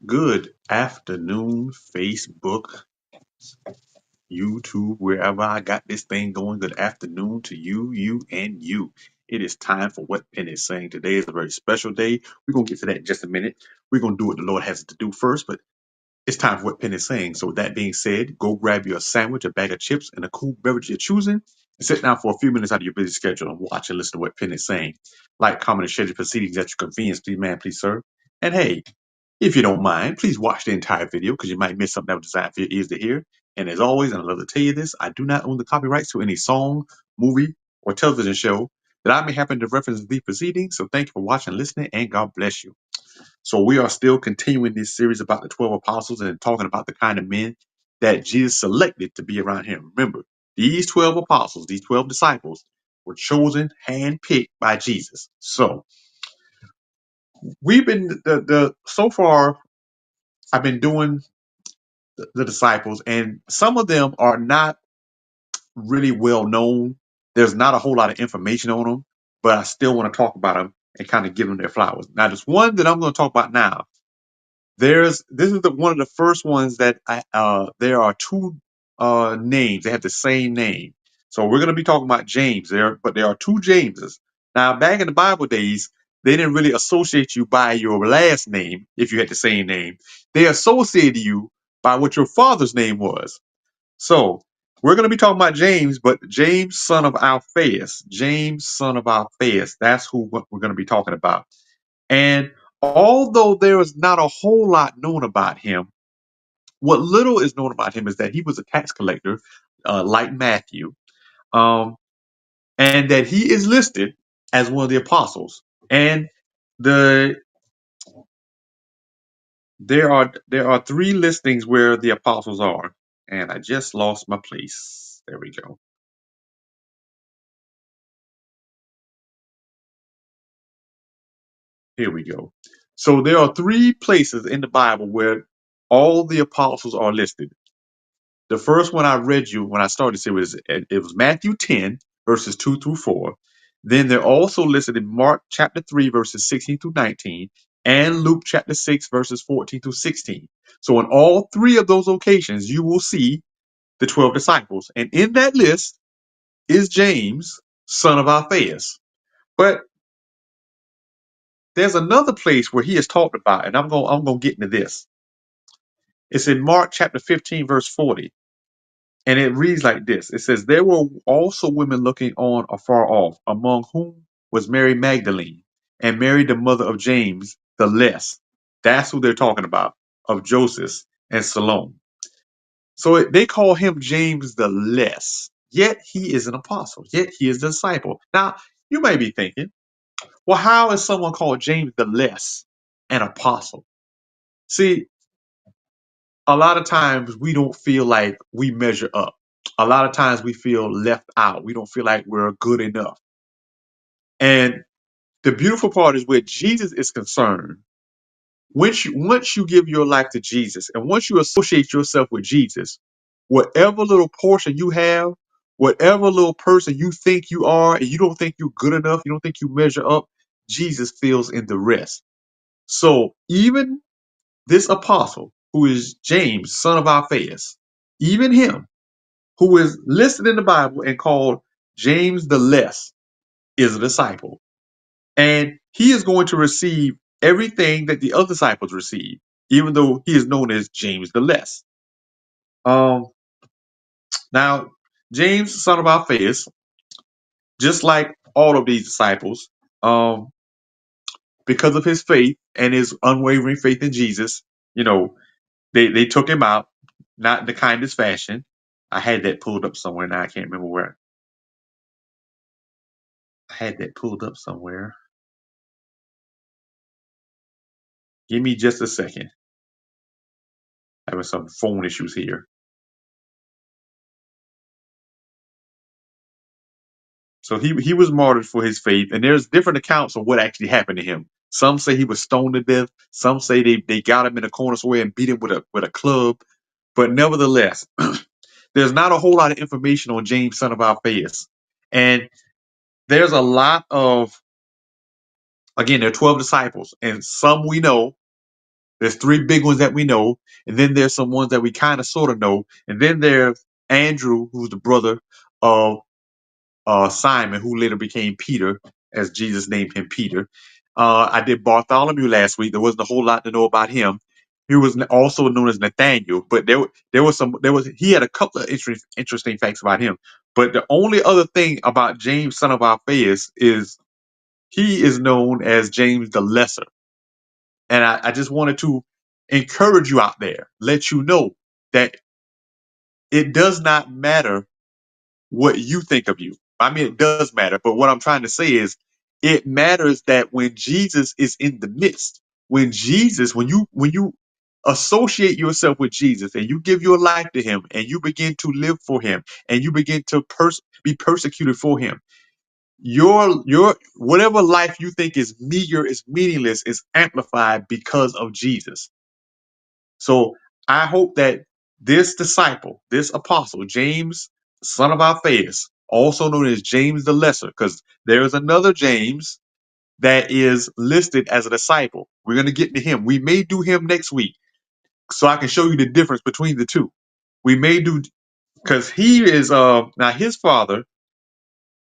Good afternoon, Facebook, YouTube, wherever I got this thing going. Good afternoon to you, and you. It is time for What Penny is Saying. Today is a very special day. We're going to get to that in just a minute. We're going to do what the Lord has us to do first, but it's time for What Penny is Saying. So, with that being said, go grab you a sandwich, a bag of chips, and a cool beverage you're choosing, and sit down for a few minutes out of your busy schedule and watch and listen to What Penny is Saying. Like, comment, and share the proceedings at your convenience, please, man, please, sir. And hey, if you don't mind, please watch the entire video because you might miss something that was designed for your ears to hear. And as always, and I love to tell you this, I do not own the copyrights to any song, movie, or television show that I may happen to reference in these proceedings. So thank you for watching and listening, and God bless you. So we are still continuing this series about the 12 apostles and talking about the kind of men that Jesus selected to be around him. Remember, these 12 apostles, these 12 disciples, were chosen, handpicked by Jesus. So we've been so far. I've been doing the disciples, and some of them are not really well known. There's not a whole lot of information on them, but I still want to talk about them and kind of give them their flowers. Now, there's one that I'm going to talk about now. This is one of the first ones that there are two names. They have the same name, so we're going to be talking about James there. But there are two Jameses. Now, back in the Bible days, they didn't really associate you by your last name if you had the same name. They associated you by what your father's name was. So we're going to be talking about James, but James, son of Alphaeus. James, son of Alphaeus. That's who we're going to be talking about. And although there is not a whole lot known about him, what little is known about him is that he was a tax collector, like Matthew, um, and that he is listed as one of the apostles. And the there are three listings where the apostles are, and I just lost my place. There we go. Here we go. So there are three places in the Bible where all the apostles are listed. The first one I read you when I started to was it was Matthew 10 verses 2 through 4. Then they're also listed in Mark chapter 3 verses 16 through 19 and Luke chapter 6 verses 14 through 16. So in all three of those locations you will see the 12 disciples, and in that list is James, son of Alphaeus. But there's another place where he is talked about, and I'm going to get into this. It's in Mark chapter 15 verse 40. And it reads like this. It says, there were also women looking on afar off, among whom was Mary Magdalene and Mary, the mother of James the Less. That's who they're talking about, of Joseph and Salome. So they call him James the Less. Yet he is an apostle. Yet he is a disciple. Now, you may be thinking, well, how is someone called James the Less an apostle? See, a lot of times we don't feel like we measure up. A lot of times we feel left out. We don't feel like we're good enough. And the beautiful part is where Jesus is concerned. Once you give your life to Jesus and once you associate yourself with Jesus, whatever little portion you have, whatever little person you think you are, and you don't think you're good enough, you don't think you measure up, Jesus fills in the rest. So even this apostle, who is James, son of Alphaeus, even him, who is listed in the Bible and called James the Less, is a disciple. And he is going to receive everything that the other disciples received, even though he is known as James the Less. Now, James, son of Alphaeus, just like all of these disciples, because of his faith and his unwavering faith in Jesus, you know, they took him out, not in the kindest fashion. I had that pulled up somewhere now. I can't remember where. I had that pulled up somewhere. Give me just a second. Having some phone issues here. So he was martyred for his faith, and there's different accounts of what actually happened to him. Some say he was stoned to death. Some say they got him in a corner somewhere and beat him with a club. But nevertheless, there's not a whole lot of information on James, son of Alphaeus. And there's a lot of, again, there are 12 disciples, and some we know, There's three big ones that we know, and then there's some ones that we kind of sort of know, and then there's Andrew, who's the brother of Simon, who later became Peter, as Jesus named him Peter. I did Bartholomew last week. There wasn't a whole lot to know about him. He was also known as Nathaniel, but he had a couple of interesting facts about him. But the only other thing about James, son of Alphaeus, is he is known as James the Lesser. And I just wanted to encourage you out there, let you know that it does not matter what you think of you. I mean, it does matter, but what I'm trying to say is it matters that when Jesus is in the midst, when you associate yourself with Jesus and you give your life to him and you begin to live for him and you begin to be persecuted for him, your whatever life you think is meager, is meaningless, is amplified because of Jesus. So I hope that this disciple, this apostle, James, son of Alphaeus, also known as James the Lesser, because there is another James that is listed as a disciple. We're going to get to him. We may do him next week so I can show you the difference between the two. We may do, because he is now his father,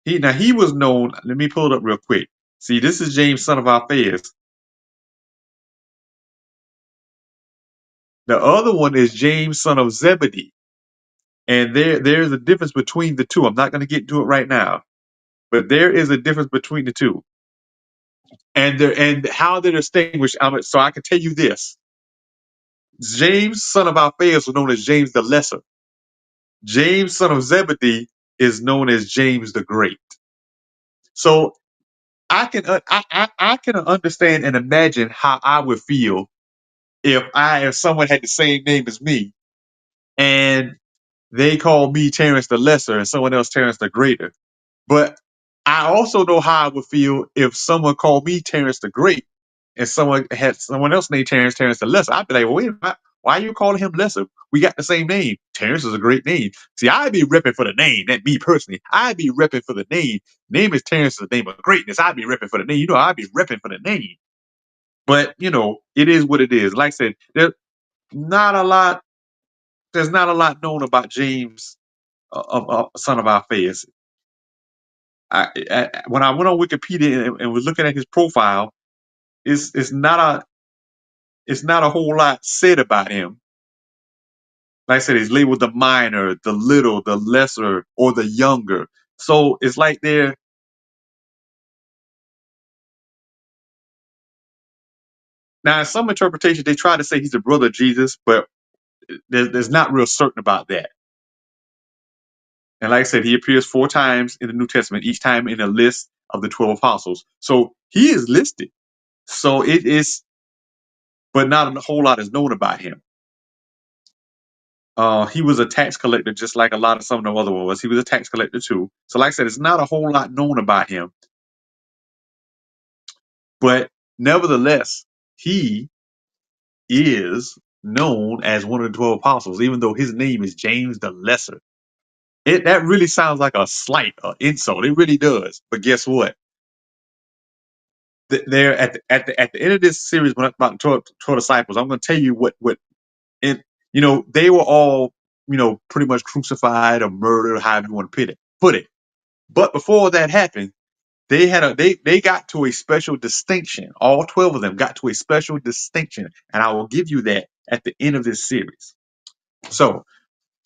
he was known, let me pull it up real quick. See, this is James, son of Alphaeus. The other one is James, son of Zebedee. And there's a difference between the two. I'm not going to get into it right now, but there is a difference between the two, and how they're distinguished. So I can tell you this: James, son of Alphaeus, was known as James the Lesser. James, son of Zebedee, is known as James the Great. So I can understand and imagine how I would feel if someone had the same name as me and they called me Terrence the Lesser and someone else Terrence the Greater. But I also know how I would feel if someone called me Terrence the Great and someone had someone else named Terrence the Lesser. I'd be like, well, wait a minute, why are you calling him Lesser? We got the same name. Terrence is a great name. See, I'd be repping for the name, that me personally. I'd be repping for the name. Name is Terrence is the name of greatness. I'd be repping for the name. I'd be repping for the name. But it is what it is. Like I said, not a lot, there's not a lot known about James, son of Alphaeus. When I went on Wikipedia and was looking at his profile, it's not a whole lot said about him. Like I said, he's labeled the minor, the little, the lesser, or the younger. So it's like they're now in some interpretation they try to say he's the brother of Jesus, but there's not real certain about that. And like I said, he appears 4 times in the New Testament, each time in a list of the 12 apostles. So he is listed. So it is, but not a whole lot is known about him. He was a tax collector, just like a lot of some of the other ones. He was a tax collector too. So, like I said, it's not a whole lot known about him, but nevertheless, he is known as one of the 12 apostles, even though his name is James the Lesser. That really sounds like a slight, insult. It really does. But guess what? There at the end of this series, when I'm about 12 disciples, I'm going to tell you what and they were all pretty much crucified or murdered, however you want to put it. But before that happened, they got to a special distinction. All 12 of them got to a special distinction, and I will give you that at the end of this series. So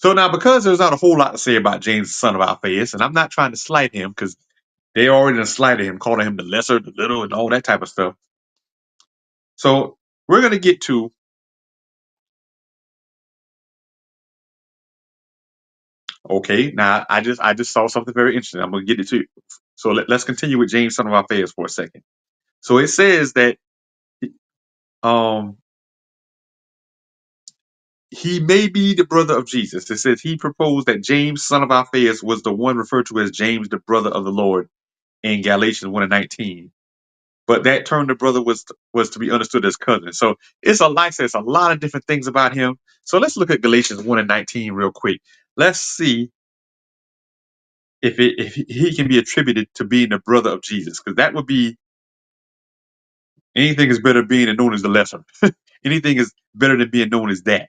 now, because there's not a whole lot to say about James, the son of Alphaeus, and I'm not trying to slight him because they already done slighted him, calling him the lesser, the little, and all that type of stuff. So we're gonna get to okay. Now I just saw something very interesting. I'm gonna get it to you. So let's continue with James, son of Alphaeus, for a second. So it says that um he may be the brother of Jesus. It says he proposed that James, son of Alphaeus, was the one referred to as James, the brother of the Lord, in Galatians 1:19. But that term, the brother, was to be understood as cousin. So it's a lot of different things about him. So let's look at Galatians 1:19 real quick. Let's see if he can be attributed to being the brother of Jesus, because that would be anything is better being and known as the lesser. Anything is better than being known as that.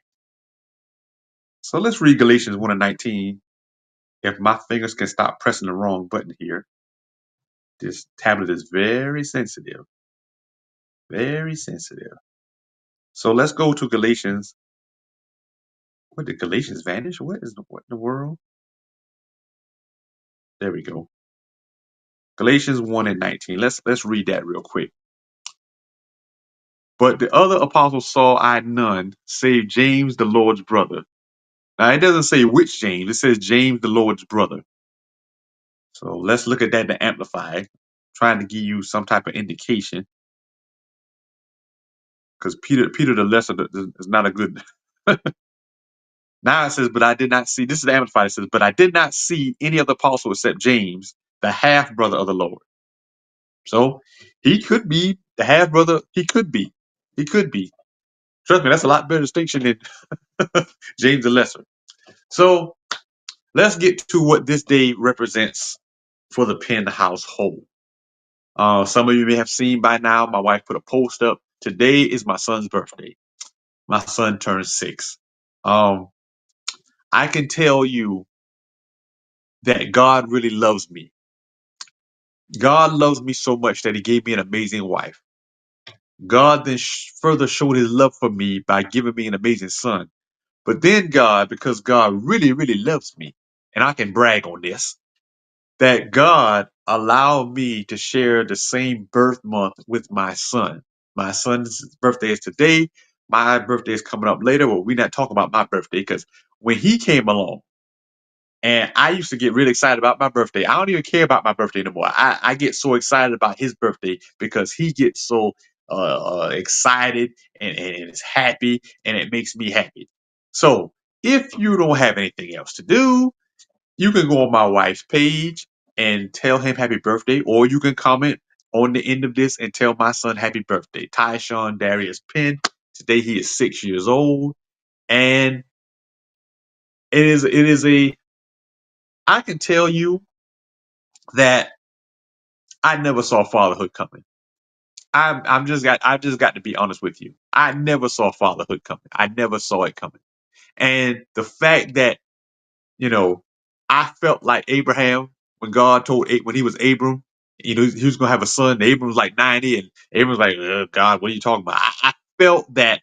So let's read Galatians 1 and 19. If my fingers can stop pressing the wrong button here. This tablet is very sensitive. Very sensitive. So let's go to Galatians. What did Galatians vanish? What in the world? There we go. Galatians 1 and 19. Let's read that real quick. But the other apostles saw I none, save James the Lord's brother. Now it doesn't say which James, it says James the Lord's brother. So let's look at that to amplify, trying to give you some type of indication. Because Peter the Lesser is not a good. Now it says, but I did not see, this is the Amplified, it says, but I did not see any other apostle except James, the half brother of the Lord. So he could be the half brother. He could be. He could be. Trust me, that's a lot better distinction than James the Lesser. So let's get to what this day represents for the Penn household. Some of you may have seen by now, my wife put a post up. Today is my son's birthday. My son turns 6. I can tell you that God really loves me. God loves me so much that he gave me an amazing wife. God then further showed his love for me by giving me an amazing son. But then God, because God really, really loves me, and I can brag on this, that God allowed me to share the same birth month with my son. My son's birthday is today. My birthday is coming up later. Well, we're not talking about my birthday because when he came along, and I used to get really excited about my birthday. I don't even care about my birthday anymore. I get so excited about his birthday because he gets so excited and is happy, and it makes me happy. So if you don't have anything else to do, you can go on my wife's page and tell him happy birthday, or you can comment on the end of this and tell my son happy birthday. Tyshawn Darius Penn. Today he is 6 years old, and it is a. I can tell you that I never saw fatherhood coming. I've just got to be honest with you. I never saw fatherhood coming. I never saw it coming. And the fact that, you know, I felt like Abraham when God told when he was Abram, he was gonna have a son. Abram was like 90, and Abram was like, God, what are you talking about? I felt that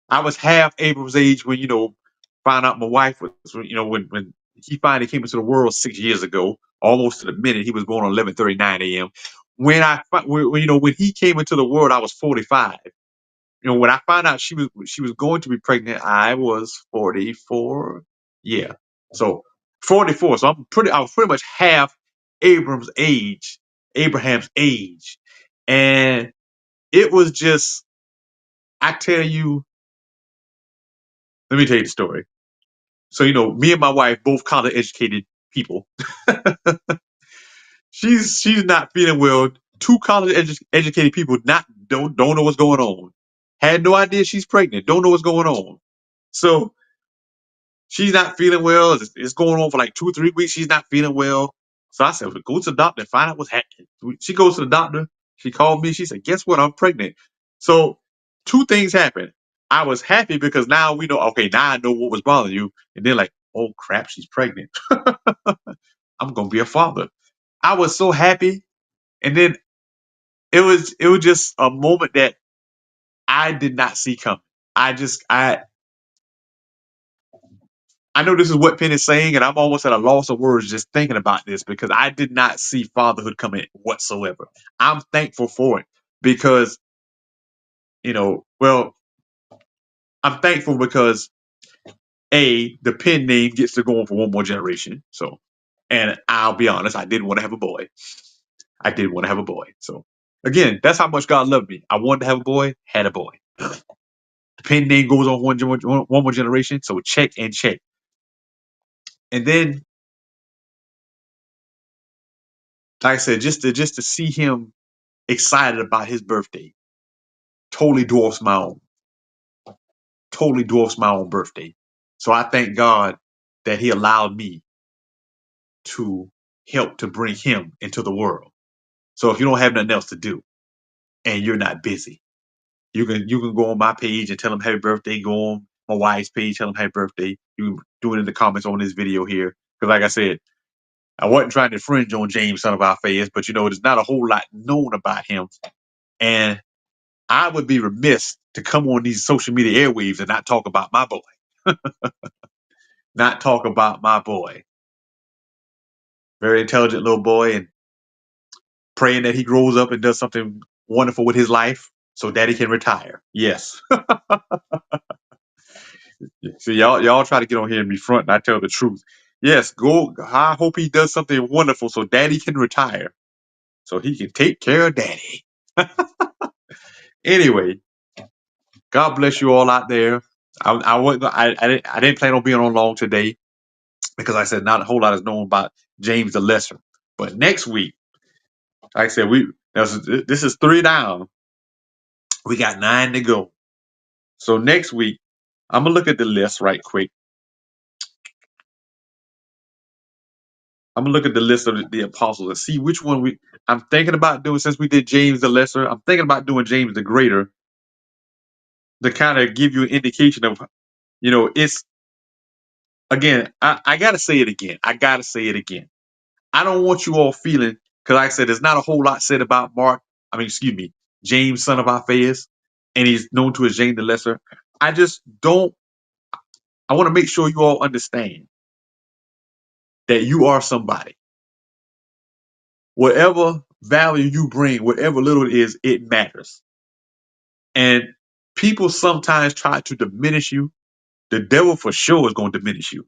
I was half Abram's age when, found out my wife was, when he finally came into the world 6 years ago, almost to the minute. He was born on 11:39 a.m. When he came into the world, I was 45. When I found out she was going to be pregnant, I was 44. Yeah, so 44. So I was pretty much half Abraham's age, and it was just. I tell you, let me tell you the story. So, me and my wife, both college educated people. She's not feeling well. Two college educated people don't know what's going on. Had no idea she's pregnant. Don't know what's going on. So she's not feeling well. It's going on for like 2 or 3 weeks. She's not feeling well. So I said, well, go to the doctor and find out what's happening. She goes to the doctor. She called me. She said, guess what? I'm pregnant. So two things happened. I was happy because now we know, okay, now I know what was bothering you. And then like, oh crap, she's pregnant. I'm going to be a father. I was so happy. And then it was just a moment that I did not see coming. I know this is what Penn is saying, and I'm almost at a loss of words just thinking about this because I did not see fatherhood coming whatsoever. I'm thankful for it because, well, I'm thankful because the Penn name gets to go on for one more generation. So, and I'll be honest, I didn't want to have a boy. I did want to have a boy. So, again, that's how much God loved me. I wanted to have a boy, had a boy. The Penn name goes on one more generation. So check and check. And then, like I said, just to see him excited about his birthday totally dwarfs my own. Totally dwarfs my own birthday. So I thank God that he allowed me to help to bring him into the world. So if you don't have nothing else to do and you're not busy, You can go on my page and tell them happy birthday. Go on my wife's page, tell them happy birthday. You can do it in the comments on this video here. Because like I said, I wasn't trying to infringe on James, son of Alphaeus, but there's not a whole lot known about him. And I would be remiss to come on these social media airwaves and not talk about my boy. Not talk about my boy. Very intelligent little boy, and praying that he grows up and does something wonderful with his life so daddy can retire. Yes. So y'all try to get on here and be front, and I tell the truth. Yes, go. I hope he does something wonderful so daddy can retire, so he can take care of daddy. Anyway, God bless you all out there. I didn't plan on being on long today because I said not a whole lot is known about James the Lesser. But next week, like I said, this is 3 down. We got 9 to go. So next week, I'm gonna look at the list right quick. I'm gonna look at the list of the apostles and see which one I'm thinking about doing. Since we did James the Lesser, I'm thinking about doing James the Greater to kind of give you an indication of, it's again. I gotta say it again. I gotta say it again. I don't want you all feeling, because like I said, there's not a whole lot said about James, son of Alphaeus, and he's known to as James the Lesser. I just don't. I want to make sure you all understand that you are somebody. Whatever value you bring, whatever little it is, it matters. And people sometimes try to diminish you. The devil for sure is going to diminish you.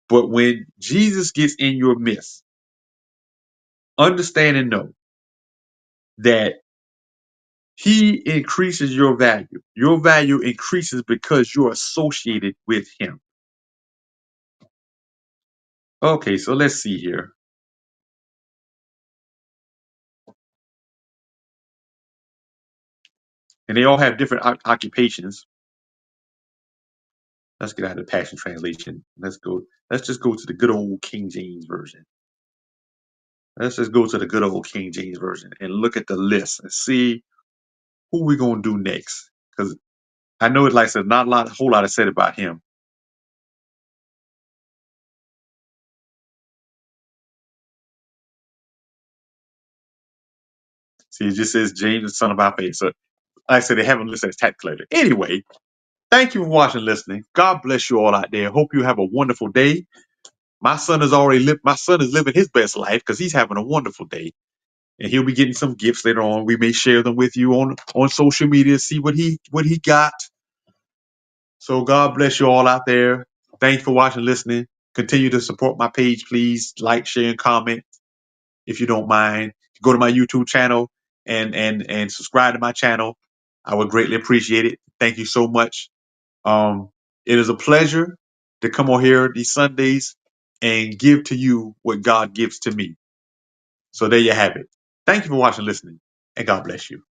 But when Jesus gets in your midst, understand and know that he increases your value. Your value increases because you're associated with him. Okay, so let's see here. And they all have different occupations. Let's get out of the Passion Translation. Let's just go to the good old King James Version. Let's just go to the good old King James Version and look at the list and see who we're going to do next. Because I know it's like I said, not a whole lot is said about him. See, it just says James, the son of Alphaeus. So, like I said, they haven't listed as tax collector. Anyway, thank you for watching and listening. God bless you all out there. Hope you have a wonderful day. My son is living his best life because he's having a wonderful day. And he'll be getting some gifts later on. We may share them with you on social media, see what he got. So God bless you all out there. Thanks for watching and listening. Continue to support my page, please. Like, share, and comment if you don't mind. Go to my YouTube channel and subscribe to my channel. I would greatly appreciate it. Thank you so much. It is a pleasure to come on here these Sundays and give to you what God gives to me. So there you have it. Thank you for watching and listening, and God bless you.